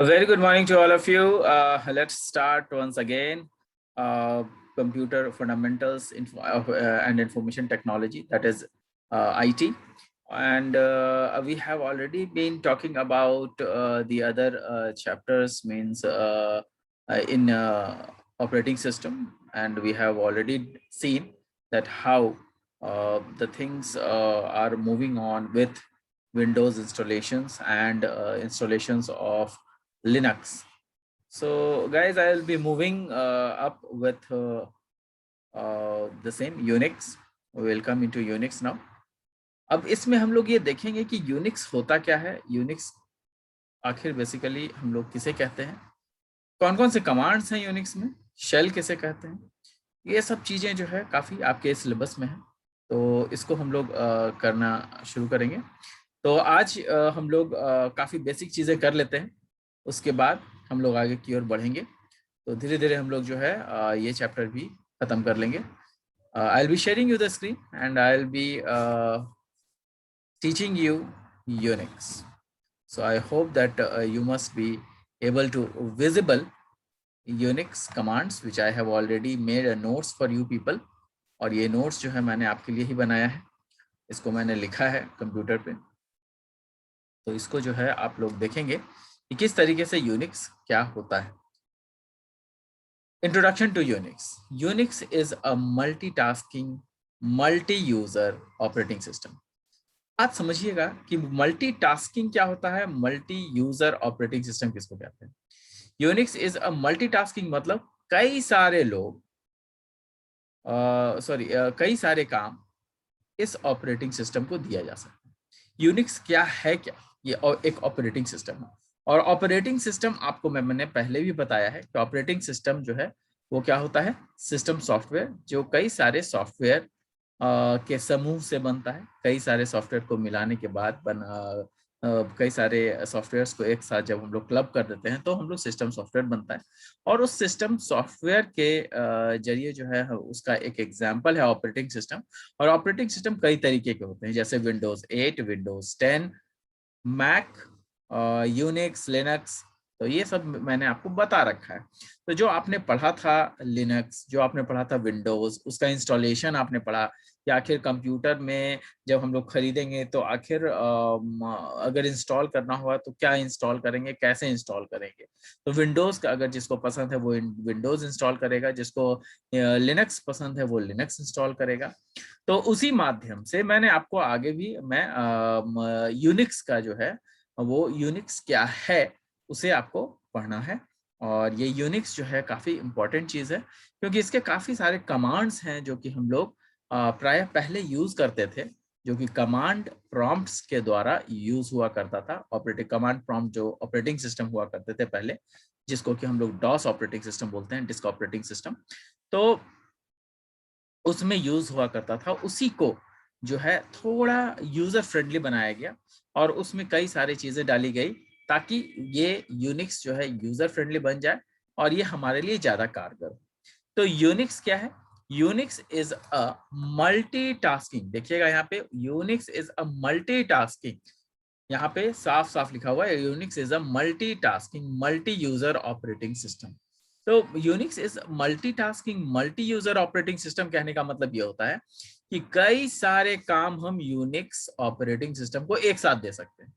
A very good morning to all of you. Let's start once again. Computer fundamentals and information technology, that is IT. And we have already been talking about the other chapters, means in operating system, and we have already seen that how the things are moving on with Windows installations and installations of Linux. So guys, I will be moving up with the same Unix. We'll come into Unix now. अब इसमें हम लोग ये देखेंगे कि Unix होता क्या है, यूनिक्स आखिर बेसिकली हम लोग किसे कहते हैं, कौन कौन से कमांड्स हैं यूनिक्स में, शेल किसे कहते हैं, ये सब चीज़ें जो है काफ़ी आपके सिलेबस में है, तो इसको हम लोग करना शुरू करेंगे। तो आज हम लोग काफ़ी बेसिक चीज़ें कर लेते हैं, उसके बाद हम लोग आगे की ओर बढ़ेंगे। तो धीरे धीरे हम लोग जो है ये चैप्टर भी ख़त्म कर लेंगे। I will be sharing you the screen and I will be teaching you Unix. So I hope that you must be able to visible Unix commands which I have already made a notes for you people. और ये notes जो है मैंने आपके लिए ही बनाया है, इसको मैंने लिखा है कंप्यूटर पे। तो इसको जो है आप लोग देखेंगे कि किस तरीके से Unix क्या होता है। Introduction to Unix. Unix is a multitasking, multi-user operating system. आज समझिएगा कि मल्टीटास्किंग क्या होता है, मल्टी यूजर ऑपरेटिंग सिस्टम किसको कहते हैं। यूनिक्स इज अ मल्टीटास्किंग, मतलब कई सारे लोग कई सारे काम इस ऑपरेटिंग सिस्टम को दिया जा सकता है। यूनिक्स क्या है, क्या ये एक ऑपरेटिंग सिस्टम है। और ऑपरेटिंग सिस्टम आपको मैंने पहले भी बताया है कि ऑपरेटिंग सिस्टम जो है वो क्या होता है, सिस्टम सॉफ्टवेयर जो कई सारे सॉफ्टवेयर के समूह से बनता है। कई सारे सॉफ्टवेयर को मिलाने के बाद कई सारे सॉफ्टवेयर्स को एक साथ जब हम लोग क्लब कर देते हैं तो हम लोग सिस्टम सॉफ्टवेयर बनता है। और उस सिस्टम सॉफ्टवेयर के जरिए जो है उसका एक एग्जांपल है ऑपरेटिंग सिस्टम। और ऑपरेटिंग सिस्टम कई तरीके के होते हैं, जैसे Windows 8, Windows 10, Mac, Unix, Linux. तो ये सब मैंने आपको बता रखा है। तो जो आपने पढ़ा था लिनक्स, जो आपने पढ़ा था विंडोज, उसका इंस्टॉलेशन आपने पढ़ा कि आखिर कंप्यूटर में जब हम लोग खरीदेंगे तो आखिर अगर इंस्टॉल करना हुआ तो क्या इंस्टॉल करेंगे, कैसे इंस्टॉल करेंगे। तो विंडोज का अगर जिसको पसंद है वो विंडोज इंस्टॉल करेगा, जिसको लिनक्स पसंद है वो लिनक्स इंस्टॉल करेगा। तो उसी माध्यम से मैंने आपको आगे भी मैं यूनिक्स का जो है वो यूनिक्स क्या है उसे आपको पढ़ना है। और ये यूनिक्स जो है काफ़ी इंपॉर्टेंट चीज़ है क्योंकि इसके काफ़ी सारे कमांड्स हैं जो कि हम लोग प्रायः पहले यूज़ करते थे, जो कि कमांड प्रॉम्प्ट्स के द्वारा यूज़ हुआ करता था। ऑपरेटिंग कमांड प्रॉम्प्ट जो ऑपरेटिंग सिस्टम हुआ करते थे पहले, जिसको कि हम लोग डॉस ऑपरेटिंग सिस्टम बोलते हैं, डिस्क ऑपरेटिंग सिस्टम, तो उसमें यूज़ हुआ करता था। उसी को जो है थोड़ा यूज़र फ्रेंडली बनाया गया और उसमें कई सारी चीज़ें डाली गई ताकि ये यूनिक्स जो है यूज़र फ्रेंडली बन जाए और ये हमारे लिए ज़्यादा कारगर हो। तो यूनिक्स क्या है? यूनिक्स इज अ मल्टीटास्किंग, देखिएगा यहाँ पे यूनिक्स इज अ मल्टीटास्किंग, यहाँ पे साफ साफ लिखा हुआ है Unix is a multitasking multi user operating system. तो Unix is multitasking multi user operating system कहने का मतलब ये होता है कि कई सारे काम हम यूनिक्स ऑपरेटिंग सिस्टम को एक साथ दे सकते हैं,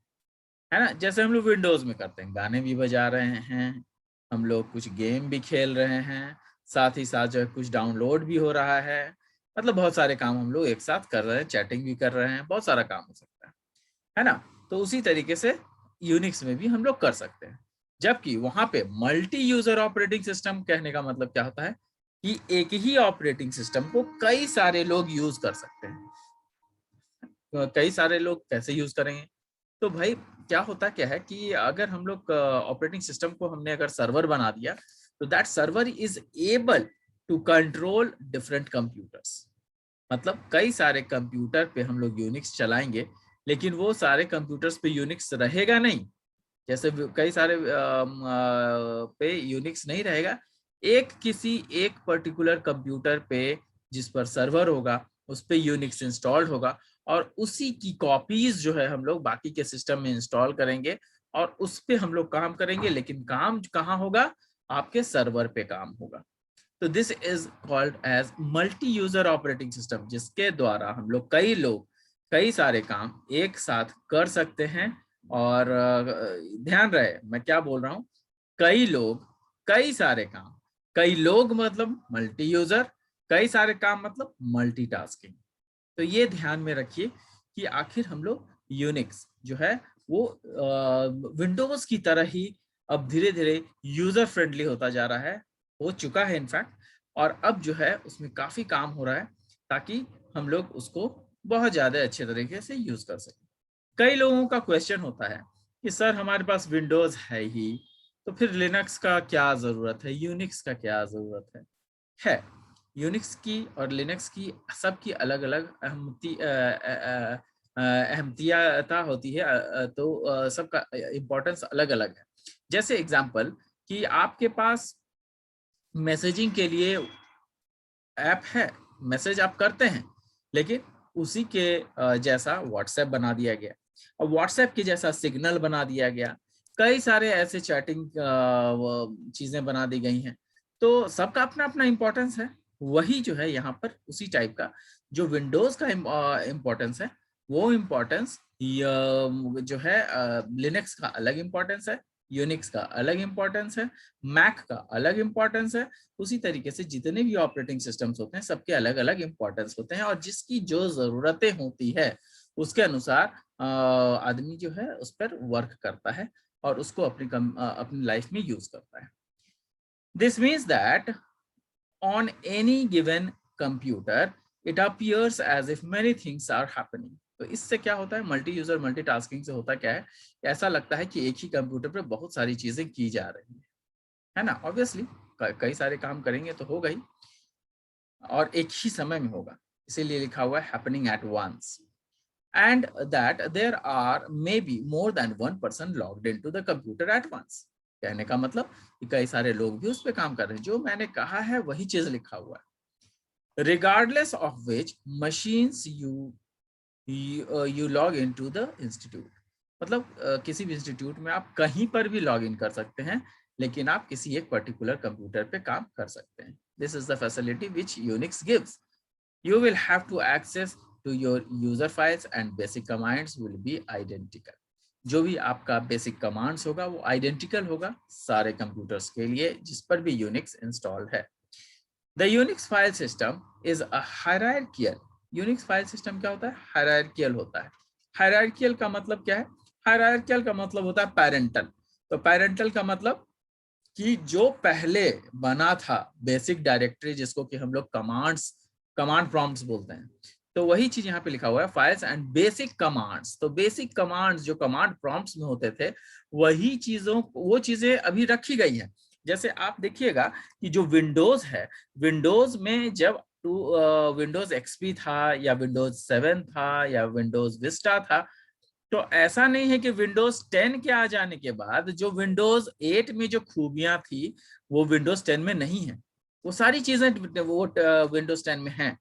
है ना। जैसे हम लोग विंडोज में करते हैं, गाने भी बजा रहे हैं, हम लोग कुछ गेम भी खेल रहे हैं, साथ ही साथ जो है कुछ डाउनलोड भी हो रहा है, मतलब बहुत सारे काम हम लोग एक साथ कर रहे हैं, चैटिंग भी कर रहे हैं, बहुत सारा काम हो सकता है ना। तो उसी तरीके से यूनिक्स में भी हम लोग कर सकते हैं। जबकि वहां पे मल्टी यूजर ऑपरेटिंग सिस्टम कहने का मतलब क्या होता है कि एक ही ऑपरेटिंग सिस्टम को कई सारे लोग यूज कर सकते हैं। तो कई सारे लोग कैसे यूज करेंगे? तो भाई क्या है कि अगर हम लोग ऑपरेटिंग सिस्टम को हमने अगर सर्वर बना दिया तो that server is able to control different computers. मतलब कई सारे कंप्यूटर पे हम लोग यूनिक्स चलाएंगे, लेकिन वो सारे कंप्यूटर्स पे यूनिक्स रहेगा नहीं। जैसे कई सारे पे यूनिक्स नहीं रहेगा, किसी एक पर्टिकुलर कंप्यूटर पे जिस पर सर्वर होगा उस पे यूनिक्स इंस्टॉल्ड होगा और उसी की कॉपीज जो है हम लोग बाकी के सिस्टम में इंस्टॉल करेंगे और उस पे हम लोग काम करेंगे, लेकिन काम कहाँ होगा, आपके सर्वर पे काम होगा। तो this is called as multi user operating system, जिसके द्वारा हम लोग कई सारे काम एक साथ कर सकते हैं। और ध्यान रहे मैं क्या बोल रहा हूँ, कई लोग कई सारे काम, कई लोग मतलब मल्टी यूजर, कई सारे काम मतलब मल्टीटास्किंग। तो ये ध्यान में रखिए कि आखिर हम लोग यूनिक्स जो है वो विंडोज की तरह ही अब धीरे धीरे यूजर फ्रेंडली होता जा रहा है, हो चुका है इनफैक्ट, और अब जो है उसमें काफी काम हो रहा है ताकि हम लोग उसको बहुत ज्यादा अच्छे तरीके से यूज कर सकें। कई लोगों का क्वेश्चन होता है कि सर हमारे पास विंडोज है ही, तो फिर लिनक्स का क्या जरूरत है, यूनिक्स का क्या जरूरत है। यूनिक्स की और लिनक्स की सबकी अलग अलग अहमियता होती है, तो सबका इम्पोर्टेंस अलग अलग है। जैसे एग्जांपल कि आपके पास मैसेजिंग के लिए ऐप है, मैसेज आप करते हैं, लेकिन उसी के जैसा व्हाट्सएप बना दिया गया, और व्हाट्सएप के जैसा सिग्नल बना दिया गया, कई सारे ऐसे चैटिंग चीजें बना दी गई हैं। तो सबका अपना अपना इम्पोर्टेंस है। वही जो है यहाँ पर उसी टाइप का जो विंडोज का इम्पोर्टेंस है, वो इम्पोर्टेंस जो है लिनक्स का अलग इम्पोर्टेंस है, यूनिक्स का अलग इम्पोर्टेंस है, मैक का अलग इम्पोर्टेंस है। उसी तरीके से जितने भी ऑपरेटिंग सिस्टम्स होते हैं सबके अलग अलग इम्पोर्टेंस होते हैं, और जिसकी जो जरूरतें होती है उसके अनुसार आदमी जो है उस पर वर्क करता है और उसको अपनी लाइफ में यूज करता है। This means that on any given computer it appears as if many things are happening। तो इससे क्या होता है, मल्टी यूजर मल्टीटास्किंग से होता क्या है, ऐसा लगता है कि एक ही कंप्यूटर पे बहुत सारी चीजें की जा रही है ना। ऑब्वियसली कई सारे काम करेंगे तो होगा ही, और एक ही समय में होगा, इसीलिए लिखा हुआ है happening at once, and that there are may be more than one person logged into the computer at once. कहने का मतलब कि कई सारे लोग भी उस पर काम कर रहे हैं। जो मैंने कहा है वही चीज लिखा हुआ है। Regardless of which machines you log into the institute, मतलब किसी भी इंस्टीट्यूट में आप कहीं पर भी लॉग इन कर सकते हैं, लेकिन आप किसी एक पर्टिकुलर कंप्यूटर पे काम कर सकते हैं। This is the facility which Unix gives. You will have to access to your user files and basic commands will be identical। जो भी आपका बेसिक कमांड्स होगा वो आइडेंटिकल होगा सारे कंप्यूटर्स के लिए जिस पर भी यूनिक्स इंस्टॉल्ड है। The Unix file system is a hierarchical। Unix file system क्या होता है, हायरार्कियल होता है। हायरार्कियल का मतलब क्या है, हायरार्कियल का मतलब होता है पैरेंटल। तो पैरेंटल का मतलब कि जो पहले बना था बेसिक डायरेक्टरी, जिसको कि हम लोग कमांड प्रॉम्प्ट्स बोलते हैं, तो वही चीज यहाँ पे लिखा हुआ है फाइल्स एंड बेसिक कमांड्स। तो बेसिक कमांड्स जो कमांड प्रॉम्प्ट्स में होते थे वही वो चीजें अभी रखी गई हैं। जैसे आप देखिएगा कि जो विंडोज है, विंडोज में जब विंडोज एक्सपी था या विंडोज 7 था या विंडोज विस्टा था, तो ऐसा नहीं है कि विंडोज 10 के आ जाने के बाद जो विंडोज 8 में जो खूबियां थी वो विंडोज 10 में नहीं है। वो सारी चीजें वो विंडोज 10 में हैं।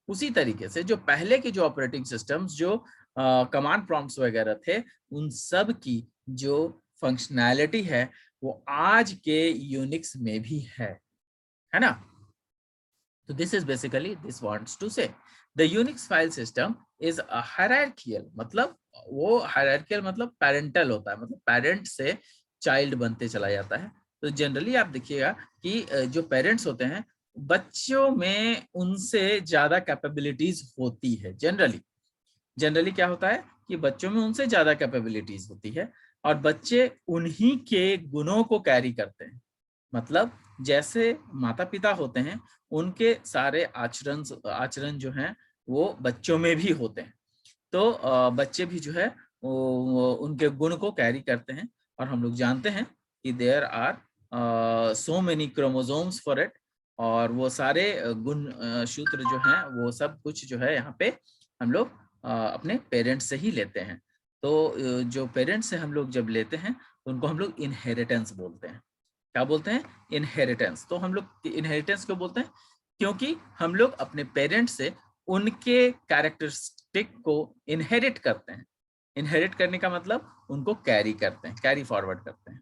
उसी तरीके से जो पहले के जो ऑपरेटिंग सिस्टम्स जो कमांड प्रॉम्प्ट्स वगैरह थे, उन सब की जो फंक्शनैलिटी है वो आज के यूनिक्स में भी है ना। तो this is basically this wants to say the Unix file system is a hierarchical, मतलब वो हायरार्कियल मतलब पैरेंटल होता है, मतलब पेरेंट से चाइल्ड बनते चला जाता है। तो जनरली आप देखिएगा कि जो पेरेंट्स होते हैं बच्चों में उनसे ज्यादा कैपेबिलिटीज होती है। जनरली क्या होता है कि बच्चों में उनसे ज्यादा कैपेबिलिटीज होती है और बच्चे उन्हीं के गुणों को कैरी करते हैं। मतलब जैसे माता पिता होते हैं उनके सारे आचरण जो हैं वो बच्चों में भी होते हैं। तो बच्चे भी जो है वो उनके गुण को कैरी करते हैं, और हम लोग जानते हैं कि there are so many chromosomes for it, और वो सारे गुण सूत्र जो हैं वो सब कुछ जो है यहाँ पे हम लोग अपने पेरेंट्स से ही लेते हैं। तो जो पेरेंट्स से हम लोग जब लेते हैं तो उनको हम लोग इनहेरिटेंस बोलते हैं। क्या बोलते हैं, इनहेरिटेंस। तो हम लोग इनहेरिटेंस क्यों बोलते हैं, क्योंकि हम लोग अपने पेरेंट्स से उनके कैरेक्टरिस्टिक को इनहेरिट करते हैं। इनहेरिट करने का मतलब उनको कैरी करते हैं, कैरी फॉरवर्ड करते हैं,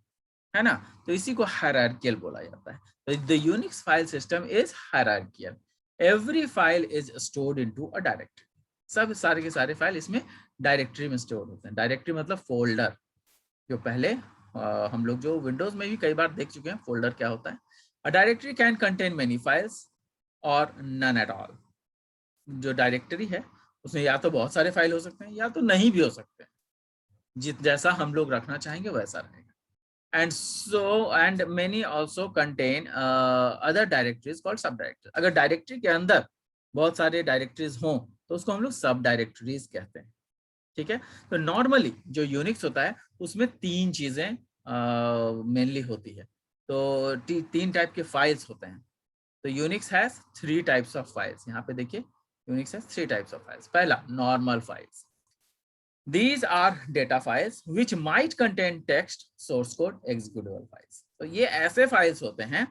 है ना। तो इसी को हायरार्कियल बोला जाता है। तो the Unix file system is hierarchical. Every file is stored into a directory. सब सारे के सारे फाइल इसमें डायरेक्टरी में स्टोर होते हैं। डायरेक्टरी मतलब फोल्डर। जो पहले हम लोग जो विंडोज में भी कई बार देख चुके हैं फोल्डर क्या होता है। A directory can contain many files और नन एट ऑल। जो डायरेक्टरी है उसमें या तो बहुत सारे फाइल हो सकते हैं या तो नहीं भी हो सकते हैं। जित जैसा हम लोग रखना चाहेंगे वैसा रहेगा। and many also contain other directories called subdirectories। अगर डायरेक्टरी के अंदर बहुत सारे डायरेक्टरीज हों तो उसको हम लोग सब डायरेक्टरीज कहते हैं। ठीक है। तो नॉर्मली जो यूनिक्स होता है उसमें तीन चीजें मेनली होती है। तो तीन टाइप के फाइल्स होते हैं। तो Unix has 3 types of files. यहाँ पे देखिए Unix has 3 types of files. पहला normal files. These are data files which might contain text, source code, executable files। तो ये ऐसे फाइल्स होते हैं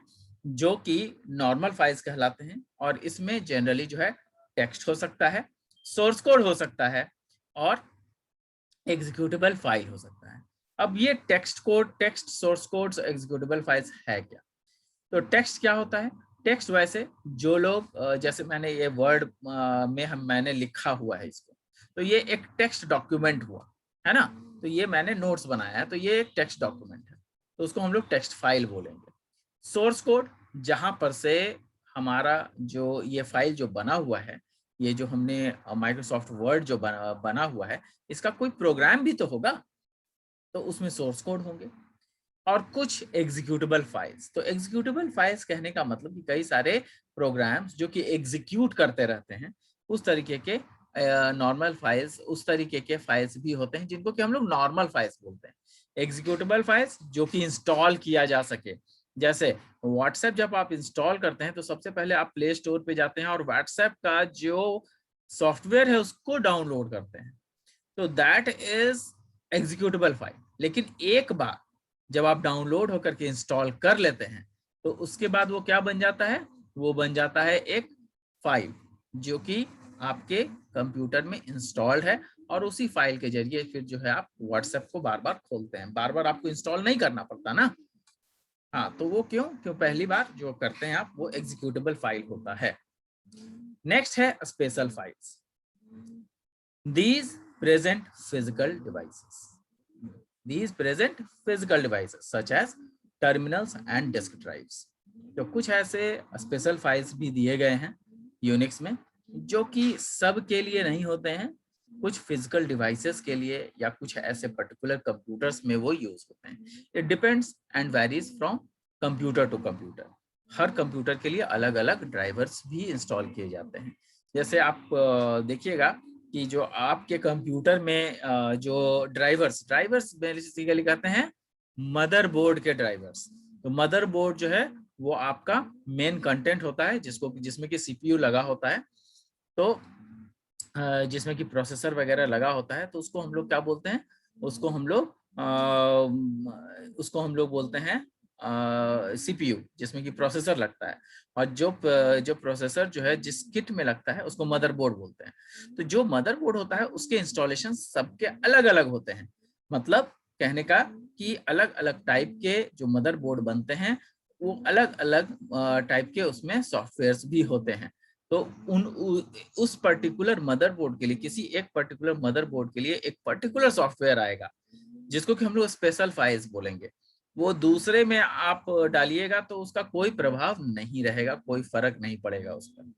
जो कि नॉर्मल फाइल्स कहलाते हैं और इसमें जनरली जो है टेक्स्ट हो सकता है, सोर्स कोड हो सकता है और एग्जीक्यूटेबल फाइल हो सकता है। अब ये text code, text, source code, executable files है क्या? तो टेक्स्ट क्या होता है? टेक्स्ट वैसे जो लोग जैसे मैंने ये वर्ड में मैंने लिखा हुआ है इसको, तो ये एक टेक्स्ट डॉक्यूमेंट हुआ, है ना। तो ये मैंने नोट्स बनाया है, तो ये एक टेक्स्ट डॉक्यूमेंट है, तो उसको हम लोग टेक्स्ट फाइल बोलेंगे। सोर्स कोड जहां पर से हमारा जो ये फाइल जो बना हुआ है, ये जो हमने माइक्रोसॉफ्ट वर्ड जो बना हुआ है, इसका कोई प्रोग्राम भी तो होगा, तो उसमें सोर्स कोड होंगे। और कुछ एग्जीक्यूटेबल फाइल्स। तो एग्जीक्यूटेबल फाइल्स कहने का मतलब कि कई सारे प्रोग्राम्स जो कि एग्जीक्यूट करते रहते हैं, उस तरीके के नॉर्मल फाइल्स, उस तरीके के फाइल्स भी होते हैं जिनको कि हम लोग नॉर्मल फाइल्स बोलते हैं। एग्जीक्यूटेबल फाइल्स जो कि इंस्टॉल किया जा सके, जैसे व्हाट्सएप जब आप इंस्टॉल करते हैं तो सबसे पहले आप प्ले स्टोर पे जाते हैं और व्हाट्सएप का जो सॉफ्टवेयर है उसको डाउनलोड करते हैं, तो दैट इज एग्जीक्यूटेबल फाइल। लेकिन एक बार जब आप डाउनलोड होकर के इंस्टॉल कर लेते हैं तो उसके बाद वो क्या बन जाता है? वो बन जाता है एक फाइल जो कि आपके कंप्यूटर में इंस्टॉल्ड है और उसी फाइल के जरिए फिर जो है आप व्हाट्सएप को बार बार खोलते हैं। बार बार आपको इंस्टॉल नहीं करना पड़ता ना। हाँ, तो वो क्यों पहली बार जो करते हैं आप वो एग्जीक्यूटेबल फाइल होता है। नेक्स्ट है special files. These present physical devices. These present physical devices such as terminals and disk drives। तो कुछ ऐसे स्पेशल फाइल्स भी दिए गए हैं यूनिक्स में जो कि सब के लिए नहीं होते हैं, कुछ फिजिकल डिवाइसेस के लिए या कुछ ऐसे पर्टिकुलर कंप्यूटर्स में वो यूज होते हैं। It depends and varies from computer to computer. हर कंप्यूटर के लिए अलग अलग ड्राइवर्स भी इंस्टॉल किए जाते हैं। जैसे आप देखिएगा कि जो आपके कंप्यूटर में जो ड्राइवर्स बेसिकली कहते हैं मदरबोर्ड के ड्राइवर्स। तो मदरबोर्ड जो है वो आपका मेन कंटेंट होता है जिसमें कि सीपीयू लगा होता है, तो जिसमें कि प्रोसेसर वगैरह लगा होता है, तो उसको हम लोग क्या बोलते हैं? उसको हम लोग बोलते हैं सीपीयू, जिसमें कि प्रोसेसर लगता है। और जो प्रोसेसर जो है जिस किट में लगता है उसको मदरबोर्ड बोलते हैं। तो जो मदरबोर्ड होता है उसके इंस्टॉलेशन सबके अलग अलग होते हैं। मतलब कहने का कि अलग अलग टाइप के जो मदरबोर्ड बनते हैं वो अलग अलग टाइप के उसमें सॉफ्टवेयर्स भी होते हैं। तो उस पर्टिकुलर मदरबोर्ड के लिए, किसी एक पर्टिकुलर मदरबोर्ड के लिए एक पर्टिकुलर सॉफ्टवेयर आएगा जिसको कि हम लोग स्पेशल फाइल्स बोलेंगे। वो दूसरे में आप डालिएगा तो उसका कोई प्रभाव नहीं रहेगा, कोई फर्क नहीं पड़ेगा उस पर।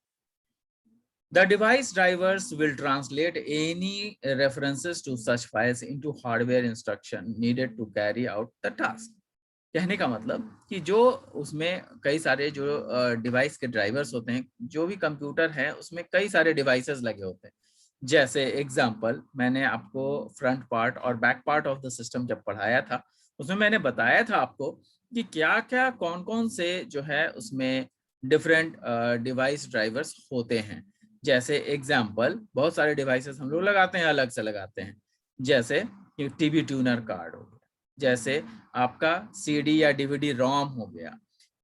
The device drivers will translate any references to such files into hardware instruction needed to carry out the task। कहने का मतलब कि जो उसमें कई सारे जो डिवाइस के ड्राइवर्स होते हैं, जो भी कंप्यूटर है उसमें कई सारे डिवाइसेस लगे होते हैं। जैसे एग्जांपल मैंने आपको फ्रंट पार्ट और back part of the system जब पढ़ाया था उसमें मैंने बताया था आपको कि क्या क्या कौन कौन से जो है उसमें डिफरेंट डिवाइस ड्राइवर्स होते हैं। जैसे एग्जांपल बहुत सारे डिवाइसेस हम लोग लगाते हैं, अलग से लगाते हैं। जैसे टीवी ट्यूनर कार्ड हो गया, जैसे आपका सीडी या डीवीडी रोम हो गया।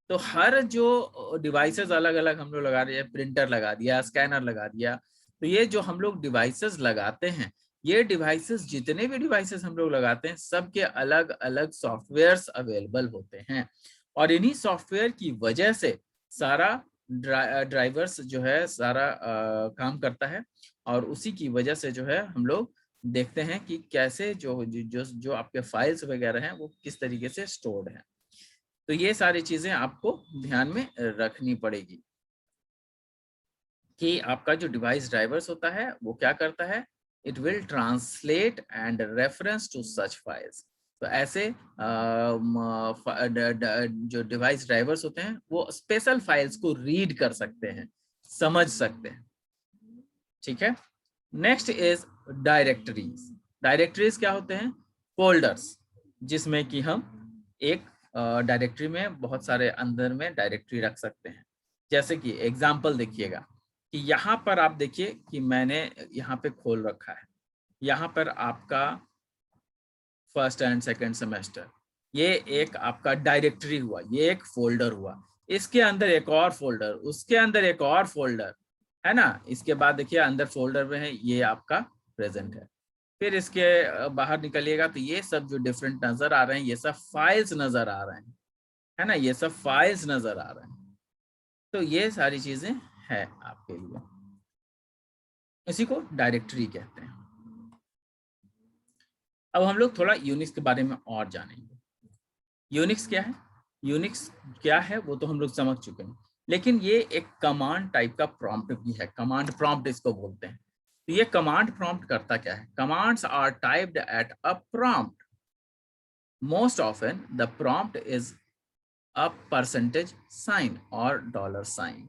तो हर जो डिवाइसेस अलग अलग हम लोग लगा रहे हैं, प्रिंटर लगा दिया, स्कैनर लगा दिया। तो ये जो हम लोग डिवाइसेस लगाते हैं ये डिवाइसेस, जितने भी डिवाइसेस हम लोग लगाते हैं, सबके अलग अलग सॉफ्टवेयर्स अवेलेबल होते हैं और इन्हीं सॉफ्टवेयर की वजह से सारा ड्राइवर्स जो है सारा काम करता है और उसी की वजह से जो है हम लोग देखते हैं कि कैसे जो आपके फाइल्स वगैरह हैं वो किस तरीके से स्टोर्ड हैं। तो ये सारी चीजें आपको ध्यान में रखनी पड़ेगी कि आपका जो डिवाइस ड्राइवर्स होता है वो क्या करता है, it will translate and reference to such files. तो ऐसे जो डिवाइस ड्राइवर्स होते हैं वो स्पेशल फाइल्स को रीड कर सकते हैं, समझ सकते हैं। ठीक है। Next is directories. डायरेक्टरीज क्या होते हैं, फोल्डर्स, जिसमें कि हम एक डायरेक्टरी में बहुत सारे अंदर में डायरेक्टरी रख सकते हैं। जैसे कि एग्जांपल देखिएगा कि यहाँ पर आप देखिए कि मैंने यहाँ पे खोल रखा है, यहाँ पर आपका फर्स्ट एंड सेकंड सेमेस्टर, ये एक आपका डायरेक्टरी हुआ, ये एक फोल्डर हुआ, इसके अंदर एक और फोल्डर, उसके अंदर एक और फोल्डर, है ना। इसके बाद देखिए अंदर फोल्डर में है, ये आपका प्रेजेंट है। फिर इसके बाहर निकलिएगा तो ये सब जो डिफरेंट नजर आ रहे हैं, ये सब फाइल्स नजर आ रहे हैं, है ना, ये सब फाइल्स नजर आ रहे हैं। तो ये सारी चीजें है आपके लिए, इसी को डायरेक्टरी कहते हैं। अब हम लोग थोड़ा यूनिक्स के बारे में और जानेंगे। यूनिक्स क्या है, यूनिक्स क्या है वो तो हम लोग समझ चुके हैं, लेकिन ये एक कमांड टाइप का प्रॉम्प्ट भी है, कमांड प्रॉम्प्ट इसको बोलते हैं। तो ये कमांड प्रॉम्प्ट करता क्या है, commands are typed at a prompt. Most often the prompt is a percentage sign or dollar sign,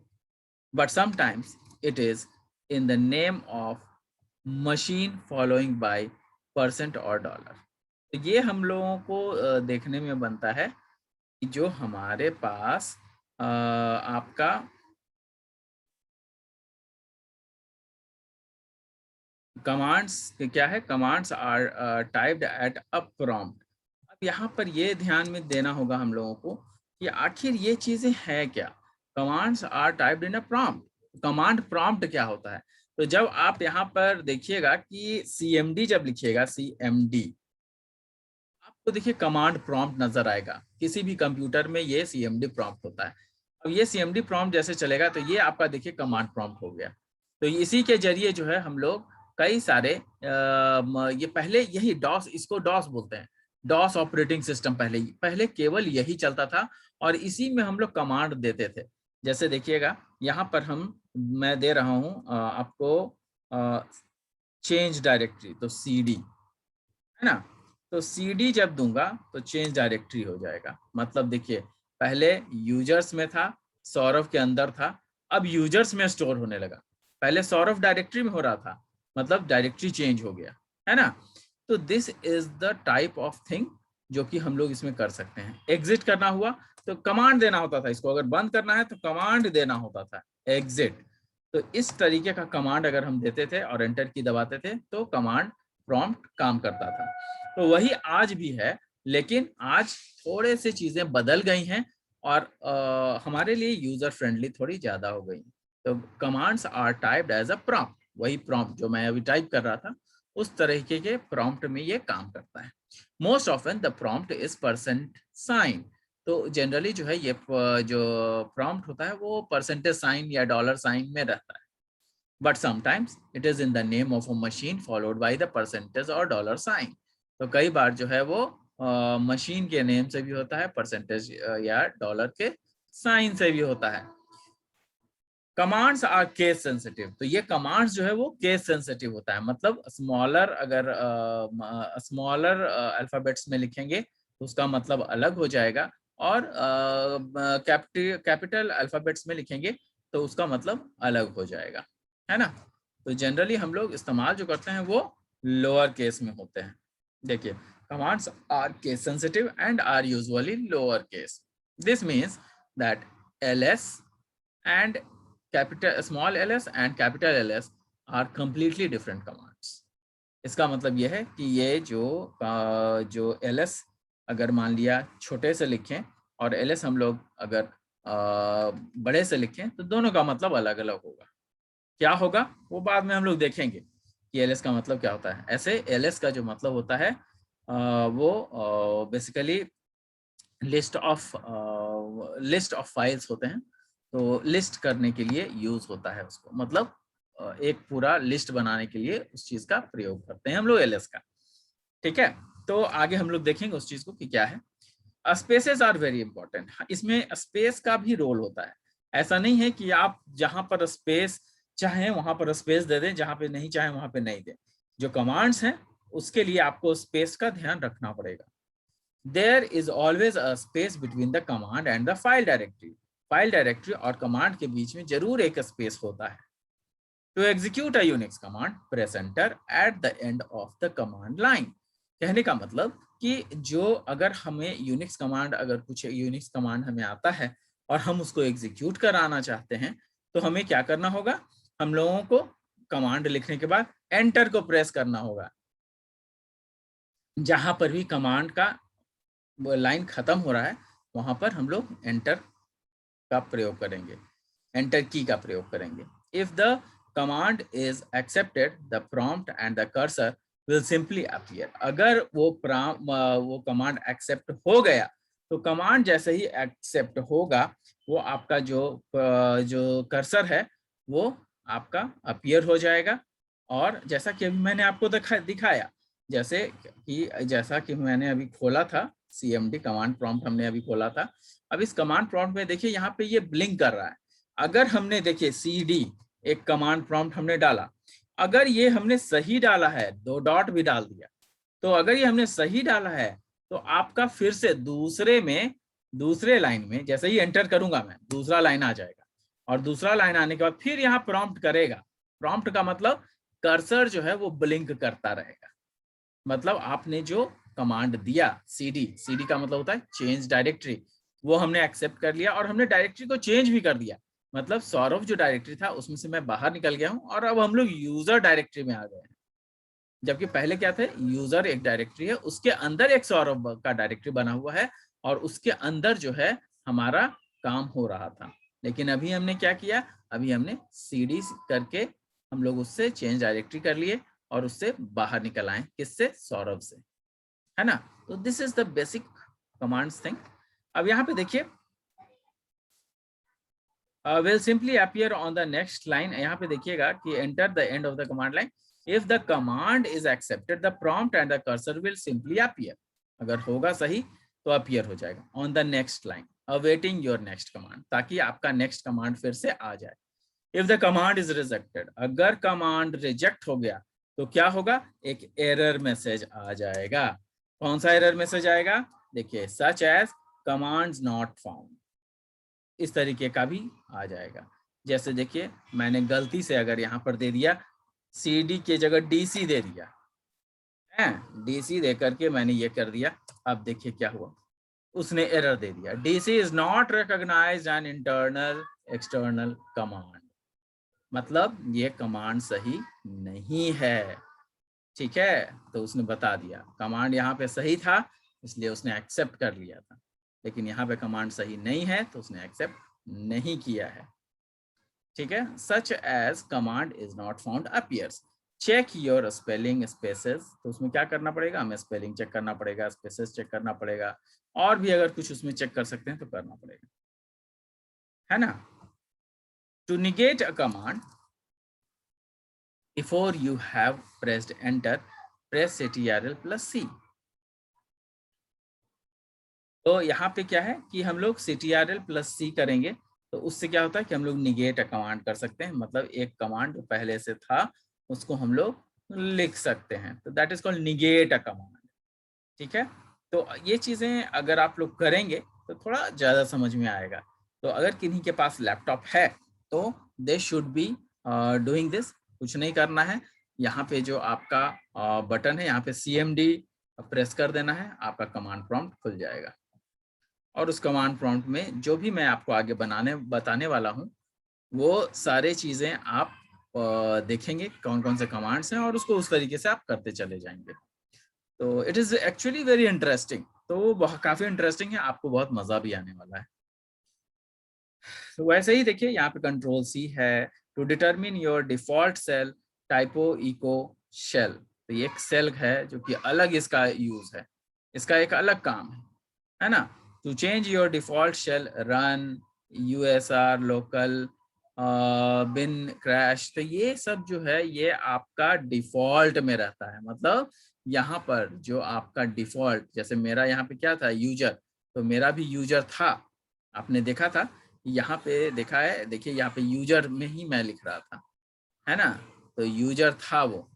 but sometimes it is in the name of machine following by percent or dollar। तो ये हम लोगों को देखने में बनता है कि जो हमारे पास आपका कमांड्स क्या है, commands are typed at a prompt. अब यहाँ पर ये ध्यान में देना होगा हम लोगों को कि आखिर ये चीजें हैं क्या। Commands are typed in a prompt, command prompt क्या होता है। तो जब आप यहाँ पर देखिएगा कि CMD जब लिखिएगा, CMD, आपको देखिए कमांड प्रॉम्प्ट नजर आएगा, किसी भी कंप्यूटर में ये CMD प्रॉम्प्ट होता है। अब ये CMD प्रॉम्प्ट जैसे चलेगा तो ये आपका देखिए कमांड प्रॉम्प्ट हो गया। तो इसी के जरिए जो है हम लोग कई सारे ये पहले यही डॉस, इसको डॉस बोलते हैं, डॉस ऑपरेटिंग सिस्टम। पहले केवल यही चलता था और इसी में हम लोग कमांड देते थे। जैसे देखिएगा यहाँ पर मैं दे रहा हूँ आपको चेंज डायरेक्टरी, तो CD, है ना। तो CD जब दूंगा तो चेंज डायरेक्टरी हो जाएगा। मतलब देखिए पहले यूजर्स में था, सौरभ के अंदर था, अब यूजर्स में स्टोर होने लगा। पहले सौरभ डायरेक्टरी में हो रहा था, मतलब डायरेक्टरी चेंज हो गया, है ना। तो this is the type of thing जो कि हम लोग इसमें कर सकते हैं। एग्जिट करना हुआ तो कमांड देना होता था, इसको अगर बंद करना है तो कमांड देना होता था, एग्जिट। तो इस तरीके का कमांड अगर हम देते थे और एंटर की दबाते थे तो कमांड प्रॉम्प्ट काम करता था। तो वही आज भी है, लेकिन आज थोड़े से चीजें बदल गई हैं और हमारे लिए यूजर फ्रेंडली थोड़ी ज्यादा हो गई। तो commands are typed as a prompt, वही प्रॉम्प्ट जो मैं अभी टाइप कर रहा था उस तरीके के प्रॉम्प्ट में ये काम करता है। Most often the prompt is percent sign. तो जनरली जो है ये जो प्रॉम्प्ट होता है वो परसेंटेज साइन या डॉलर साइन में रहता है। But sometimes it is in the name of a machine followed by the percentage or dollar sign। तो कई बार जो है वो मशीन के नेम से भी होता है, परसेंटेज या डॉलर के साइन से भी होता है। Commands are case sensitive. तो ये कमांड्स जो है वो केस सेंसिटिव होता है, मतलब स्मॉलर, अगर स्मॉलर अल्फाबेट्स में लिखेंगे तो उसका मतलब अलग हो जाएगा और कैपिटल अल्फाबेट्स में लिखेंगे तो उसका मतलब अलग हो जाएगा, है ना। तो जनरली हम लोग इस्तेमाल जो करते हैं वो लोअर केस में होते हैं। देखिए commands are case sensitive and are usually lower case. This means that ls and small ls and capital ls are completely different commands। इसका मतलब यह है कि ये जो ls अगर मान लिया छोटे से लिखें और ls हम लोग अगर बड़े से लिखें तो दोनों का मतलब अलग अलग होगा। क्या होगा वो बाद में हम लोग देखेंगे। कि एलएस का मतलब क्या होता है। ऐसे एलएस का जो मतलब होता है वो बेसिकली लिस्ट ऑफ फाइल्स होते हैं, तो लिस्ट करने के लिए यूज होता है उसको, मतलब एक पूरा लिस्ट बनाने के लिए उस चीज का प्रयोग करते हैं हम लोग एलएस का। ठीक है, तो आगे हम लोग देखेंगे उस चीज को कि क्या है। स्पेसेस आर वेरी इंपॉर्टेंट, इसमें स्पेस का भी रोल होता है। ऐसा नहीं है कि आप जहां पर स्पेस चाहें वहां पर स्पेस दे दें, जहां पे नहीं चाहें वहां पे नहीं दें। जो कमांड्स हैं उसके लिए आपको स्पेस का ध्यान रखना पड़ेगा। There is always a space between the command and the file directory. File directory और कमांड के बीच में जरूर एक स्पेस होता है। To execute a Unix command press enter at the end of the command line. कहने का मतलब कि जो अगर हमें यूनिक्स कमांड, अगर कुछ यूनिक्स कमांड हमें आता है और हम उसको एग्जीक्यूट कराना चाहते हैं, तो हमें क्या करना होगा, हम लोगों को कमांड लिखने के बाद एंटर को प्रेस करना होगा। जहां पर भी कमांड का लाइन खत्म हो रहा है वहां पर हम लोग एंटर का प्रयोग करेंगे, एंटर की का प्रयोग करेंगे। If the command is accepted the prompt and the cursor will simply appear. अगर वो कमांड एक्सेप्ट हो गया तो कमांड जैसे ही एक्सेप्ट होगा वो आपका जो कर्सर है वो आपका अपीयर हो जाएगा। और जैसा कि अभी मैंने आपको दिखाया, जैसा कि मैंने अभी खोला था CMD कमांड प्रॉम्प्ट, हमने अभी खोला था। अब इस कमांड प्रॉम्प्ट में देखिए यहाँ पे ये ब्लिंक कर रहा है। अगर हमने देखिए CD एक कमांड प्रॉम्प्ट हमने डाला, अगर ये हमने सही डाला है, 2 डॉट भी डाल दिया, तो अगर ये हमने सही डाला है तो आपका फिर से दूसरे लाइन में जैसे ही एंटर करूंगा मैं, दूसरा लाइन आ जाएगा। और दूसरा लाइन आने के बाद फिर यहाँ प्रॉम्प्ट करेगा। प्रॉम्प्ट का मतलब कर्सर जो है वो ब्लिंक करता रहेगा। मतलब आपने जो कमांड दिया CD का मतलब होता है चेंज डायरेक्टरी, वो हमने एक्सेप्ट कर लिया और हमने डायरेक्टरी को चेंज भी कर दिया। मतलब सौरभ जो डायरेक्टरी था उसमें से मैं बाहर निकल गया हूं और अब हम लोग यूजर डायरेक्टरी में आ गए हैं। जबकि पहले क्या थे, यूजर एक डायरेक्टरी है, उसके अंदर एक सौरभ का डायरेक्टरी बना हुआ है और उसके अंदर जो है हमारा काम हो रहा था। लेकिन अभी हमने क्या किया, अभी हमने CD करके हम लोग उससे चेंज डायरेक्टरी कर लिए और उससे बाहर निकल आए, किससे, सौरभ से, है ना। तो this is the basic commands thing. अब यहाँ पे देखिए will simply appear on the next line। यहाँ पे देखिएगा कि enter the end of the command line। if the command is accepted the prompt and the cursor will simply appear। अगर होगा सही तो appear हो जाएगा on the next line awaiting your next command, ताकि आपका next command फिर से आ जाए। if the command is rejected, अगर command reject हो गया तो क्या होगा, एक error message आ जाएगा। कौन सा error message आएगा, देखिए such as commands not found, इस तरीके का भी आ जाएगा। जैसे देखिए मैंने गलती से अगर यहाँ पर दे दिया CD की जगह DC दे दिया है, DC दे करके मैंने ये कर दिया। अब देखिए क्या हुआ, उसने एरर दे दिया, DC is not recognised an internal external command. मतलब ये कमांड सही नहीं है। ठीक है, तो उसने बता दिया कमांड यहाँ पे सही था इसलिए उसने एक्सेप्ट कर लिया था, लेकिन यहाँ पे कमांड सही नहीं है तो उसने एक्सेप्ट नहीं किया है। ठीक है, such as command is not found appears, check your spelling spaces. तो उसमें क्या करना पड़ेगा, हमें स्पेलिंग चेक करना पड़ेगा, स्पेसेस चेक करना पड़ेगा, और भी अगर कुछ उसमें चेक कर सकते हैं तो करना पड़ेगा, है ना। To negate a command before you have pressed enter press CTRL+C। तो यहाँ पे क्या है कि हम लोग CTRL+C करेंगे तो उससे क्या होता है कि हम लोग निगेट कमांड कर सकते हैं। मतलब एक कमांड जो पहले से था उसको हम लोग लिख सकते हैं, तो that is called negate a command. ठीक है, तो ये चीजें अगर आप लोग करेंगे तो थोड़ा ज्यादा समझ में आएगा। तो अगर किन्हीं के पास लैपटॉप है तो they should be doing this. कुछ नहीं करना है, यहाँ पे जो आपका बटन है यहाँ पे CMD प्रेस कर देना है, आपका कमांड प्रॉम्प्ट खुल जाएगा। और उस कमांड प्रॉम्प्ट में जो भी मैं आपको आगे बताने वाला हूँ वो सारे चीजें आप देखेंगे कौन कौन से कमांड्स हैं और उसको उस तरीके से आप करते चले जाएंगे। तो it is actually very interesting, तो वो काफी इंटरेस्टिंग है, आपको बहुत मजा भी आने वाला है। तो वैसे ही देखिए यहाँ पे Ctrl+C है to determine your default shell typo echo shell, तो ये एक सेल है जो कि अलग इसका यूज है, इसका एक अलग काम है ना। To change your default shell, run, USR, local, bin, crash, तो ये सब जो है ये आपका डिफॉल्ट में रहता है। मतलब यहाँ पर जो आपका डिफॉल्ट, जैसे मेरा यहाँ पे क्या था, यूजर, तो मेरा भी यूजर था, आपने देखा था, यहाँ पे देखा है, देखिए यहाँ पे यूजर में ही मैं लिख रहा था, है ना, तो यूजर था वो,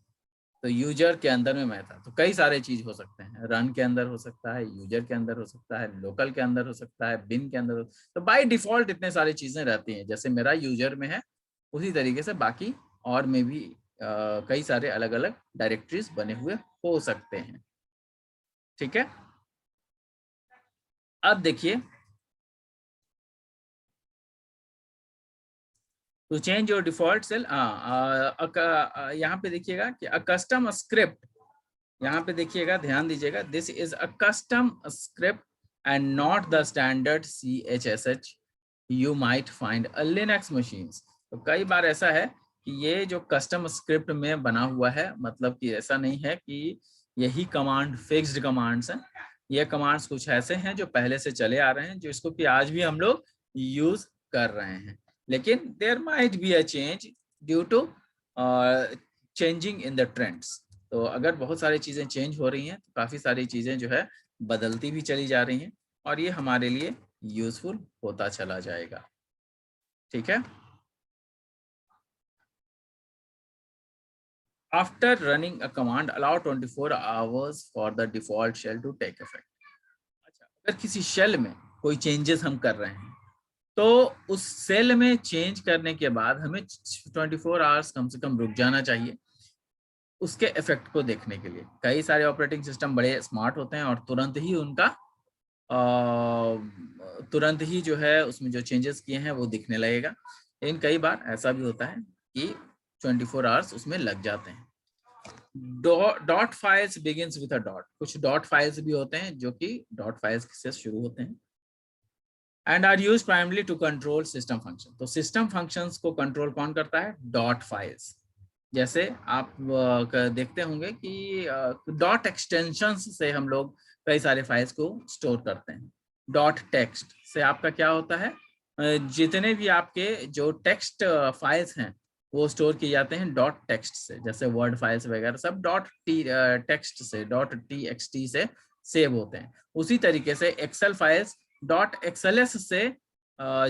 तो यूजर के अंदर में मैं था। तो कई सारे चीज हो सकते हैं, रन के अंदर हो सकता है, यूजर के अंदर हो सकता है, लोकल के अंदर हो सकता है, बिन के अंदर तो बाय डिफॉल्ट इतने सारी चीजें रहती हैं। जैसे मेरा यूजर में है उसी तरीके से बाकी और में भी कई सारे अलग अलग डायरेक्टरीज बने हुए हो सकते हैं। ठीक है, अब देखिए, to change your default shell, यहाँ पे देखिएगा कि अ कस्टम स्क्रिप्ट, यहाँ पे देखिएगा, ध्यान दीजिएगा, this is a custom script and not the standard CHSH you might find a Linux machines. तो कई बार ऐसा है कि ये जो कस्टम स्क्रिप्ट में बना हुआ है, मतलब कि ऐसा नहीं है कि यही कमांड फिक्स्ड कमांड्स हैं, ये कमांड्स कुछ ऐसे हैं जो पहले से चले आ रहे हैं, जो इसको कि आज भी हम लोग यूज कर रहे हैं, लेकिन there might be a change due to changing in the trends. तो अगर बहुत सारी चीजें चेंज हो रही हैं तो काफी सारी चीजें जो है बदलती भी चली जा रही हैं, और ये हमारे लिए यूजफुल होता चला जाएगा। ठीक है, after running a command allow 24 hours for the default shell to take effect. अच्छा, अगर किसी शेल में कोई चेंजेस हम कर रहे हैं तो उस सेल में चेंज करने के बाद हमें 24 आवर्स कम से कम रुक जाना चाहिए उसके इफेक्ट को देखने के लिए। कई सारे ऑपरेटिंग सिस्टम बड़े स्मार्ट होते हैं और तुरंत ही उनका तुरंत ही जो है उसमें जो चेंजेस किए हैं वो दिखने लगेगा, लेकिन कई बार ऐसा भी होता है कि 24 आवर्स उसमें लग जाते हैं। Dot files begins with a dot, कुछ डॉट फाइल्स भी होते हैं जो कि डॉट फाइल्स से शुरू होते हैं, and are use primarily to control system function. तो सिस्टम फंक्शंस को कंट्रोल कौन करता है, डॉट फाइल्स। जैसे आप देखते होंगे कि डॉट एक्सटेंशंस से हम लोग कई सारे फाइल्स को स्टोर करते हैं। डॉट टेक्स्ट से आपका क्या होता है, जितने भी आपके जो टेक्स्ट फाइल्स हैं वो स्टोर किए जाते हैं डॉट टेक्स्ट से, जैसे वर्ड फाइल्स वगैरह सब डॉट टी टेक्स्ट से, डॉट TXT से सेव होते हैं। उसी तरीके से एक्सेल फाइल्स डॉट XLS से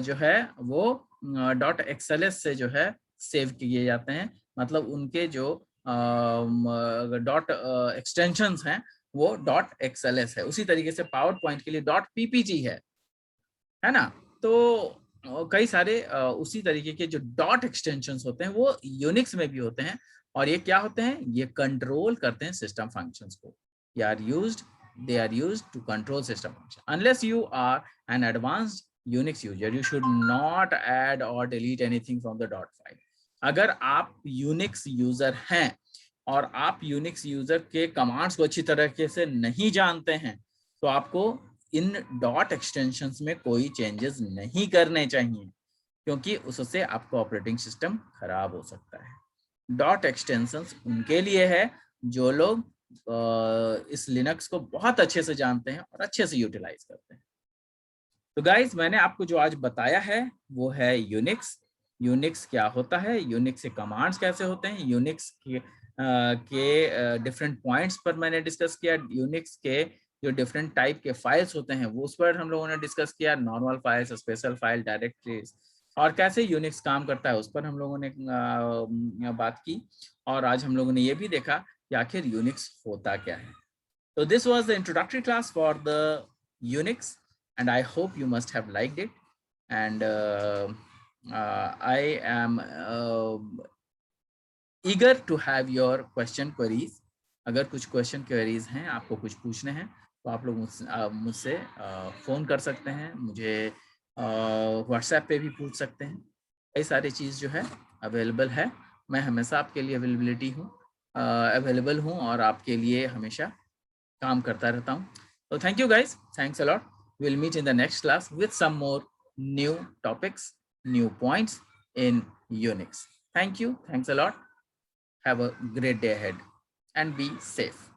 जो है वो डॉट XLS से जो है सेव किए जाते हैं, मतलब उनके जो डॉट एक्सटेंशंस हैं वो डॉट XLS है। उसी तरीके से पावर पॉइंट के लिए डॉट PPG है ना। तो कई सारे उसी तरीके के जो डॉट एक्सटेंशंस होते हैं वो यूनिक्स में भी होते हैं, और ये क्या होते हैं, ये कंट्रोल करते हैं सिस्टम फंक्शंस को। They are used to control system function. Unless you are an advanced Unix user, you should not add or delete anything from the dot file. अगर आप Unix यूजर हैं और आप Unix यूजर के commands को अच्छी तरीके से नहीं जानते हैं तो आपको इन डॉट एक्सटेंशंस में कोई चेंजेस नहीं करने चाहिए, क्योंकि उससे आपका ऑपरेटिंग सिस्टम खराब हो सकता है। डॉट एक्सटेंशंस उनके लिए है जो लोग इस लिनक्स को बहुत अच्छे से जानते हैं और अच्छे से यूटिलाइज करते हैं। तो गाइस, मैंने आपको जो आज बताया है वो है यूनिक्स। यूनिक्स क्या होता है, यूनिक्स के कमांड्स कैसे होते हैं, यूनिक्स के डिफरेंट पॉइंट्स पर मैंने डिस्कस किया, यूनिक्स के जो डिफरेंट टाइप के फाइल्स होते हैं वो उस पर हम लोगों ने डिस्कस किया, normal files, special file, directories, और कैसे यूनिक्स काम करता है उस पर हम लोगों ने बात की। और आज हम लोगों ने ये भी देखा कि आखिर यूनिक्स होता क्या है। So this was the introductory class for the Unix, and I hope you must have liked it. And I am eager to have your question queries. अगर कुछ क्वेश्चन क्वेरीज हैं, आपको कुछ पूछने हैं, तो आप लोग मुझसे फ़ोन कर सकते हैं, मुझे व्हाट्सएप पे भी पूछ सकते हैं। कई सारी चीज़ जो है अवेलेबल है, मैं हमेशा आपके लिए अवेलेबल हूँ और आपके लिए हमेशा काम करता रहता हूँ। तो thank you guys, thanks a lot. Will meet in the next class with some more new topics, new points in Unix. Thank you, thanks a lot. Have a great day ahead. and be safe.